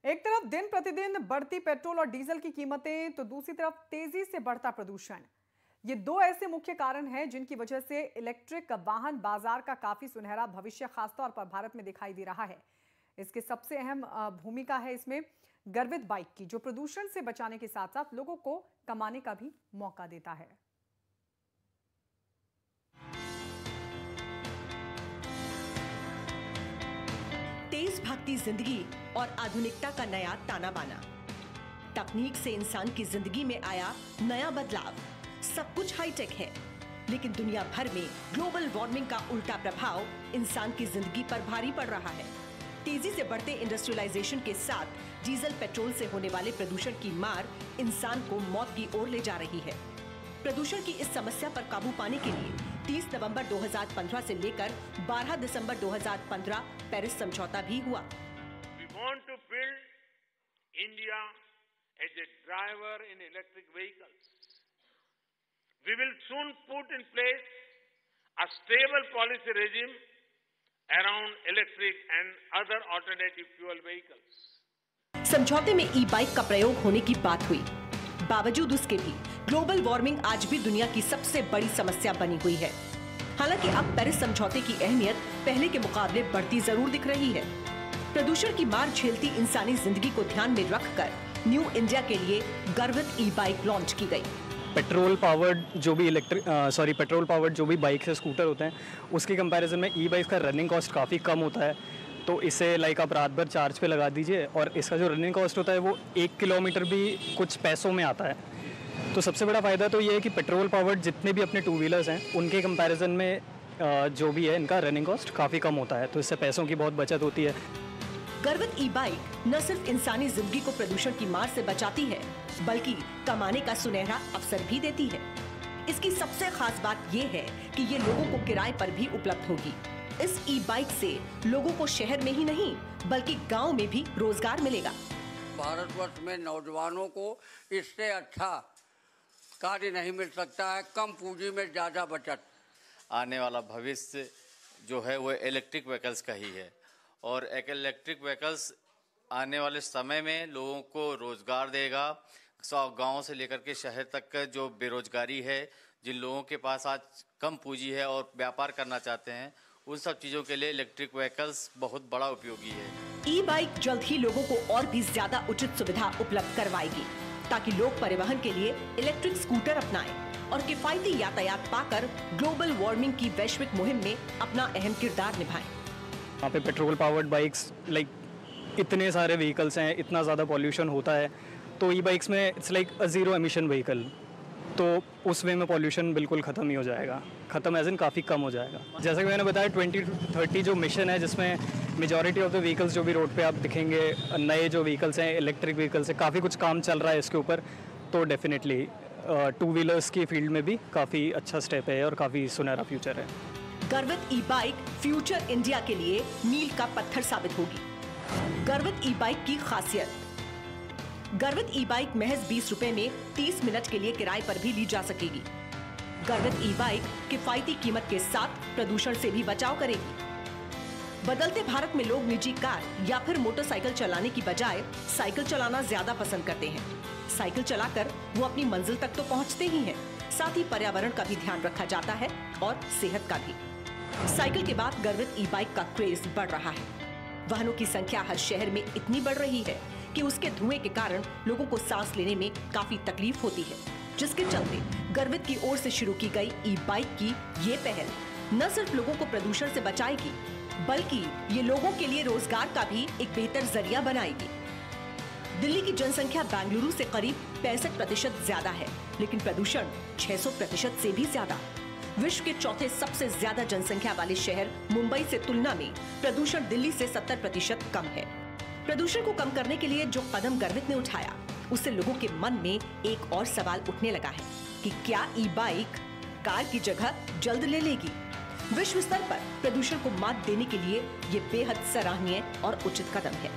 एक तरफ दिन प्रतिदिन बढ़ती पेट्रोल और डीजल की कीमतें तो दूसरी तरफ तेजी से बढ़ता प्रदूषण। ये दो ऐसे मुख्य कारण हैं जिनकी वजह से इलेक्ट्रिक वाहन बाजार का काफी सुनहरा भविष्य खासतौर पर भारत में दिखाई दे रहा है। इसकी सबसे अहम भूमिका है इसमें गर्वित बाइक की, जो प्रदूषण से बचाने के साथ साथ लोगों को कमाने का भी मौका देता है। तेज भागती जिंदगी और आधुनिकता का नया ताना बाना। तकनीक से इंसान की जिंदगी में आया नया बदलाव। सब कुछ हाईटेक है, लेकिन दुनिया भर में ग्लोबल वार्मिंग का उल्टा प्रभाव इंसान की जिंदगी पर भारी पड़ रहा है। तेजी से बढ़ते इंडस्ट्रियलाइजेशन के साथ डीजल पेट्रोल से होने वाले प्रदूषण की मार इंसान को मौत की ओर ले जा रही है। प्रदूषण की इस समस्या पर काबू पाने के लिए 30 नवंबर 2015 से लेकर 12 दिसंबर 2015 पेरिस समझौता भी हुआ। We want to build India as a driver in electric vehicles. We will soon put in place a stable policy regime around electric and other alternative fuel vehicles. समझौते में ई बाइक का प्रयोग होने की बात हुई। बावजूद उसके भी ग्लोबल वार्मिंग आज भी दुनिया की सबसे बड़ी समस्या बनी हुई है। हालांकि अब पेरिस समझौते की अहमियत पहले के मुकाबले बढ़ती जरूर दिख रही है। प्रदूषण की मार झेलती इंसानी जिंदगी को ध्यान में रखकर न्यू इंडिया के लिए गर्वित ई बाइक लॉन्च की गई। पेट्रोल पावर्ड जो भी बाइक्स या स्कूटर होते हैं, उसके कंपैरिजन में ई बाइक का रनिंग कॉस्ट काफ़ी कम होता है। तो इसे आप रात भर चार्ज पे लगा दीजिए और इसका जो रनिंग कॉस्ट होता है वो 1 किलोमीटर भी कुछ पैसों में आता है। तो सबसे बड़ा फ़ायदा तो ये है कि पेट्रोल पावर्ड जितने भी अपने टू व्हीलर्स हैं उनके कंपैरिजन में जो भी है इनका रनिंग कॉस्ट काफ़ी कम होता है, तो इससे पैसों की बहुत बचत होती है। गर्वित ई बाइक न सिर्फ इंसानी जिंदगी को प्रदूषण की मार से बचाती है, बल्कि कमाने का सुनहरा अवसर भी देती है। इसकी सबसे खास बात ये है कि ये लोगों को किराए पर भी उपलब्ध होगी। इस ई बाइक से लोगों को शहर में ही नहीं बल्कि गांव में भी रोजगार मिलेगा। भारतवर्ष में नौजवानों को इससे अच्छा कार्य नहीं मिल सकता है। कम पूंजी में ज्यादा बचत। आने वाला भविष्य जो है वो इलेक्ट्रिक व्हीकल्स का ही है और इलेक्ट्रिक व्हीकल्स आने वाले समय में लोगों को रोजगार देगा। गांव से लेकर के शहर तक का जो बेरोजगारी है, जिन लोगों के पास आज कम पूंजी है और व्यापार करना चाहते हैं, उन सब चीजों के लिए इलेक्ट्रिक व्हीकल्स बहुत बड़ा उपयोगी है। ई बाइक जल्द ही लोगों को और भी ज्यादा उचित सुविधा उपलब्ध करवाएगी, ताकि लोग परिवहन के लिए इलेक्ट्रिक स्कूटर अपनाएं और किफायती यातायात पाकर ग्लोबल वार्मिंग की वैश्विक मुहिम में अपना अहम किरदार निभाएं। यहाँ पे पेट्रोल पावर्ड बाइक्स इतने सारे व्हीकल्स हैं, इतना ज़्यादा पॉल्यूशन होता है, तो ई बाइक्स में it's a zero emission vehicle, तो उस वे में पॉल्यूशन बिल्कुल ख़त्म ही हो जाएगा। ख़त्म एज इन काफ़ी कम हो जाएगा। जैसा कि मैंने बताया 2030 जो मिशन है, जिसमें मेजॉरिटी ऑफ द व्हीकल्स जो भी रोड पे आप दिखेंगे नए जो व्हीकल्स हैं, इलेक्ट्रिक व्हीकल्स हैं, काफ़ी कुछ काम चल रहा है इसके ऊपर। तो डेफिनेटली टू व्हीलर्स की फील्ड में भी काफ़ी अच्छा स्टेप है और काफ़ी सुनहरा फ्यूचर है। गर्वित ई बाइक फ्यूचर इंडिया के लिए मील का पत्थर साबित होगी। गर्वित ई बाइक की खासियत: गर्वित ई बाइक महज 20 रुपए में 30 मिनट के लिए किराए पर भी ली जा सकेगी। गर्वित ई बाइक किफायती कीमत के साथ प्रदूषण से भी बचाव करेगी। बदलते भारत में लोग निजी कार या फिर मोटरसाइकिल चलाने की बजाय साइकिल चलाना ज्यादा पसंद करते हैं। साइकिल चलाकर वो अपनी मंजिल तक तो पहुंचते ही हैं, साथ ही पर्यावरण का भी ध्यान रखा जाता है और सेहत का भी। साइकिल के बाद गर्वित ई बाइक का क्रेज बढ़ रहा है। वाहनों की संख्या हर शहर में इतनी बढ़ रही है कि उसके धुएं के कारण लोगों को सांस लेने में काफी तकलीफ होती है, जिसके चलते गर्वित की ओर से शुरू की गई ई बाइक की ये पहल न सिर्फ लोगों को प्रदूषण से बचाएगी, बल्कि ये लोगों के लिए रोजगार का भी एक बेहतर जरिया बनाएगी। दिल्ली की जनसंख्या बेंगलुरु से करीब 65% ज्यादा है, लेकिन प्रदूषण 600% से भी ज्यादा। विश्व के चौथे सबसे ज्यादा जनसंख्या वाले शहर मुंबई से तुलना में प्रदूषण दिल्ली से 70% कम है। प्रदूषण को कम करने के लिए जो कदम गर्वित ने उठाया, उससे लोगों के मन में एक और सवाल उठने लगा है कि क्या ई बाइक कार की जगह जल्द ले लेगी। विश्व स्तर पर प्रदूषण को मात देने के लिए ये बेहद सराहनीय और उचित कदम है।